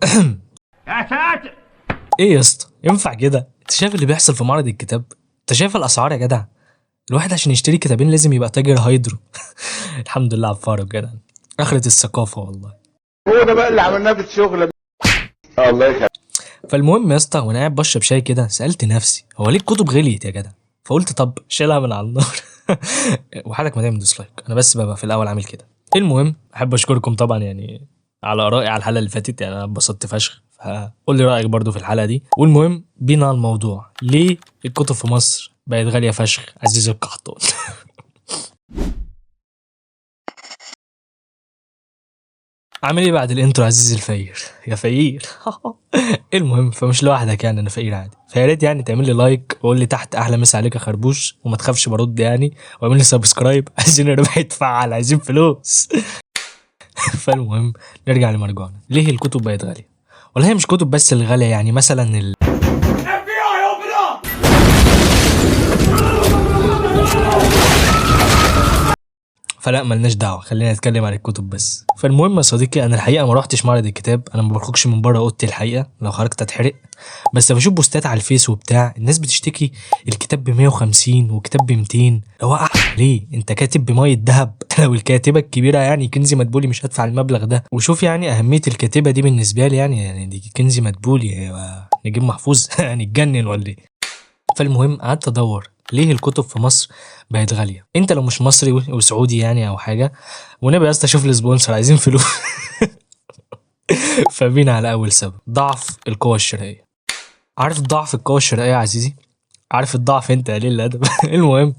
يا ساتر. ايه يا اسطى ينفع كده؟ انت شايف اللي بيحصل في معرض الكتاب؟ انت شايف الاسعار يا جدع؟ الواحد عشان يشتري كتابين لازم يبقى تاجر هيدرو. الحمد لله على الفارق جدع. اخرة الثقافة والله. هو ده بقى اللي عملناه في الشغل. الله يخليك. فالمهم يا اسطى، وانا قاعد بشرب شاي كده سالت نفسي هو ليه الكتب غليت يا جدع؟ فقلت طب شيلها من على النار. وحالك ما تعمل ديسلايك، انا بس ببقى في الاول عامل كده. المهم احب اشكركم طبعا يعني على ارائي على الحلقه اللي فاتت، يعني انا اتبسطت فشخ، فقول لي رايك برضو في الحلقه دي. والمهم بينا على الموضوع، ليه الكتب في مصر بقت غاليه فشخ عزيز القحطان؟ عامل ايه بعد الانترو عزيز الفقير يا فقير؟ المهم فمش لوحدك يعني، انا فقير عادي، فيا ريت يعني تعمل لي لايك وقول لي تحت احلى مسا عليك يا خربوش، وما تخافش برد يعني، واعمل لي سبسكرايب. عايزين الربح يتفعل، عايزين فلوس. فالمهم نرجع لمرجوعنا، ليه الكتب بقت غاليه؟ ولا هي مش كتب بس اللي غاليه، يعني مثلا فلا ملناش دعوه، خلينا نتكلم عن الكتب بس. فالمهم يا صديقي، انا الحقيقه ما روحتش معرض الكتاب، انا ما بخرجش من بره اوضتي الحقيقه، لو خرجت اتحرق. بس بشوف بوستات على الفيس وبتاع، الناس بتشتكي الكتاب ب 150 وكتاب ب 200. هو ليه انت كاتب بميه ذهب؟ لو الكاتبه الكبيره يعني كنزي مدبولي مش هدفع المبلغ ده. وشوف يعني اهميه الكاتبه دي بالنسبه لي، يعني دي كنزي مدبولي، نجيب محفوظ. يعني اتجنن ولا ايه؟ فالمهم قعدت ادور ليه الكتب في مصر بقت غاليه. انت لو مش مصري وسعودي يعني او حاجه، ونبقى يا اسطى شوف لي سبونسر، عايزين فلوس. فبينا على اول سبب، ضعف القوى الشرائيه. عارف ضعف القوى الشرائيه يا عزيزي؟ عارف الضعف انت يا قليل الادب. المهم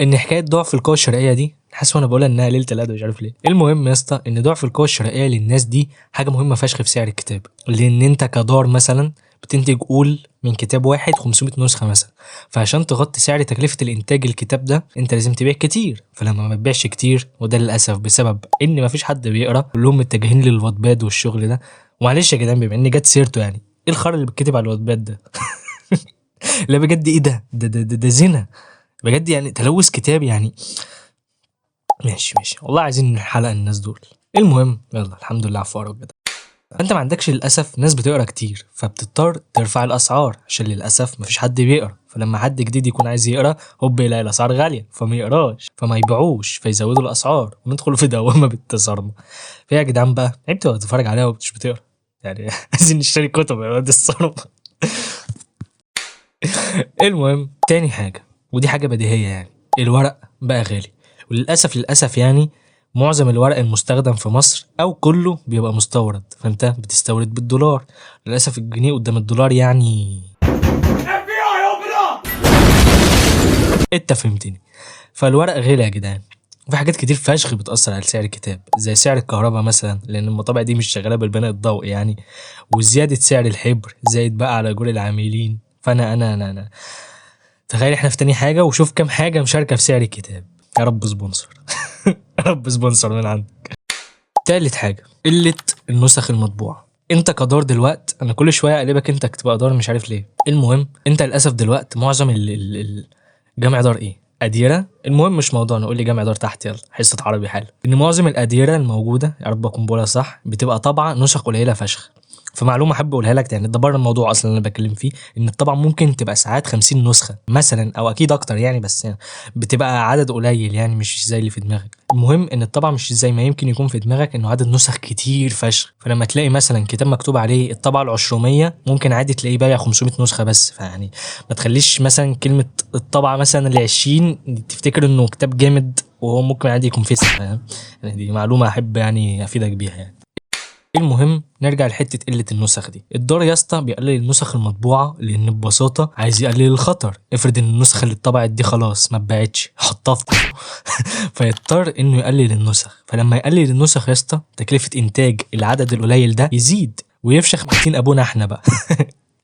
ان حكايه ضعف القوى الشرائيه دي، حاسس وانا بقولها انها قليله الادب مش عارف ليه. المهم يا اسطى ان ضعف القوى الشرائيه للناس دي حاجه مهمه فشخ في سعر الكتاب، لان انت كدار مثلا بتنتج قول من كتاب واحد 500 نسخه مثلا، فعشان تغطي سعر تكلفه الانتاج الكتاب ده انت لازم تبيع كتير، فلما ما تبيعش كتير، وده للاسف بسبب ان مفيش حد بيقرا، كلهم متجهين للواتباد والشغل ده. ومعلش يا جدعان بما ان جت سيرته، يعني ايه الخرا اللي بيتكتب على الواتباد ده؟ لا بجد ايه ده زنا بجد، يعني تلوث كتاب يعني. ماشي والله عايزين نحلق الناس دول. المهم يلا الحمد لله على الفقر وكده. انت ما عندكش للاسف ناس بتقرا كتير، فبتضطر ترفع الاسعار عشان للاسف مفيش حد بيقرا، فلما حد جديد يكون عايز يقرا هوب يلاقي الاسعار غاليه فما يقراش، فما يبيعوش فيزودوا الاسعار، وندخل في دوامه بالتصارمه. فيا يا جدعان بقى عيب تبقى تتفرج عليها ومش بتقرا يعني. عايزين نشتري كتب يا ولاد الصرمه. المهم تاني حاجة، ودي حاجة بديهية يعني، الورق بقى غالي. وللأسف يعني معظم الورق المستخدم في مصر أو كله بيبقى مستورد، فأنت بتستورد بالدولار. للأسف الجنيه قدام الدولار يعني أنت فهمتني. فالورق غالي يا جدعان. وفي حاجات كتير فشخ بتأثر على سعر الكتاب، زي سعر الكهرباء مثلا، لأن المطابع دي مش شغالة بالبناء الضوئي يعني، وزيادة سعر الحبر زايد بقى على أجور العاملين. فأنا أنا تخيل احنا في تاني حاجة، وشوف كام حاجة مشاركة في سعر الكتاب. يا رب سبونسر. يا رب سبونسر من عندك. تالت حاجة، قلة النسخ المطبوعة. انت كدار دلوقت، انا كل شوية اقلبك انت تبقى دار مش عارف ليه. المهم انت للاسف دلوقت معظم جامع دار ايه؟ اديرة. المهم مش موضوعنا، قول لي جامع دار تحت يلا، حصة عربي حالا. ان معظم الاديرة الموجودة، يا رب اكون بقولها صح، بتبقى طبعا نسخ قليلة فشخ. فمعلومه احب اقولها لك، يعني ده بره الموضوع اصلا اللي انا بتكلم فيه، ان الطبعه ممكن تبقى ساعات 50 نسخه مثلا او اكيد اكتر يعني، بس يعني بتبقى عدد قليل يعني مش زي اللي في دماغك. المهم ان الطبعه مش زي ما يمكن يكون في دماغك انه عدد نسخ كتير فشخ، فلما تلاقي مثلا كتاب مكتوب عليه الطبعه العشرمية ممكن عادي تلاقيه بايع 500 نسخه بس. فيعني ما تخليش مثلا كلمه الطبعه مثلا ال20 تفتكر انه كتاب جامد وهو ممكن عادي يكون فيس، فاهم يعني؟ دي معلومه احب يعني افيدك بيها يعني. المهم نرجع لحته قله النسخ دي. الدار يا اسطى بيقلل النسخ المطبوعه لان ببساطه عايز يقلل الخطر، افرض ان النسخه اللي اتطبعت دي خلاص ما اتباعتش حطها في فيضطر انه يقلل النسخ. فلما يقلل النسخ يا اسطى تكلفه انتاج العدد القليل ده يزيد ويفشخ 200 ابونا احنا بقى.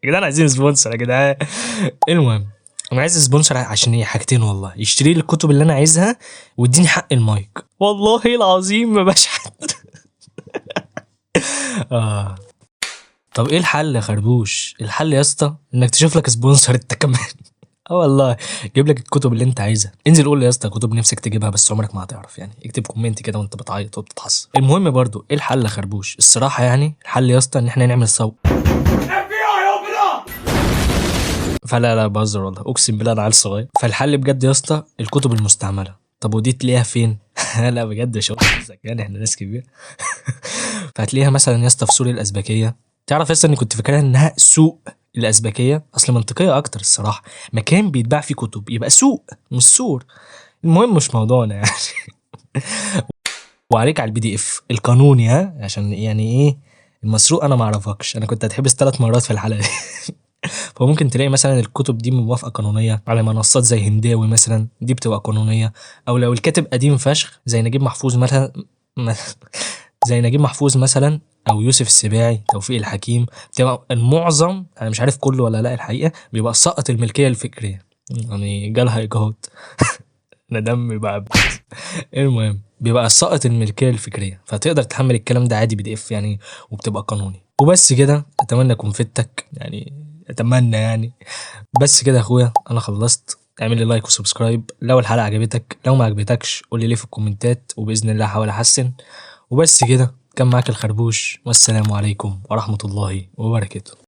يا جدعان عايزين سبونسر يا جدعان. المهم انا عايز سبونسر عشان هي حاجتين والله، يشتري لي الكتب اللي انا عايزها ويديني حق المايك، والله العظيم ما بشحت. طب ايه الحل يا خربوش؟ الحل يا اسطى انك تشوف لك سبونسر انت كمان. اه والله، جيب لك الكتب اللي انت عايزها. انزل قول لي يا اسطى كتب نفسك تجيبها بس عمرك ما هتعرف، يعني اكتب كومنت كده وانت بتعيط وبتتحسر. المهم برضو ايه الحل يا خربوش؟ الصراحه يعني الحل يا اسطى ان احنا نعمل صوت. فلا لا بهزر والله، اقسم بالله انا عيل صغير. فالحل بجد يا اسطى الكتب المستعمله. طب ودي تلاقيها فين؟ لا بجد مش قصدك يعني، احنا ناس كبيره. فهتلاقيها مثلا يا اسطى في سوق الازبكيه. تعرف اصلا اني كنت فاكرها انها سوق الازبكيه، اصل منطقيه اكتر الصراحه، مكان بيتباع فيه كتب يبقى سوق مش سور. المهم مش موضوعنا يعني. وعليك على البي دي اف القانوني، ها، عشان يعني ايه المسروق انا ما اعرفكش، انا كنت هتحبس 3 مرات في الحلقه دي. فممكن تلاقي مثلا الكتب دي موافقه قانونيه على منصات زي هنداوي مثلا، دي بتبقى قانونيه. او لو الكاتب قديم فشخ زي نجيب محفوظ مثلا، زي نجيب محفوظ مثلا، او يوسف السباعي، توفيق الحكيم، بتبقى المعظم، انا مش عارف كله ولا لا الحقيقه، بيبقى سقط الملكيه الفكريه، يعني جالها اجهاض. انا دمي بقى. المهم بيبقى سقط الملكيه الفكريه، فتقدر تحمل الكلام ده عادي بي دي اف يعني، وبتبقى قانوني. وبس كده، اتمنى اكون فدتك يعني، اتمنى يعني. بس كده يا اخويا انا خلصت. اعمل لي لايك وسبسكرايب لو الحلقه عجبتك، لو ما عجبتكش قول لي ليه في الكومنتات، وباذن الله هحاول احسن. وبس كده، كان معاك الخربوش، والسلام عليكم ورحمه الله وبركاته.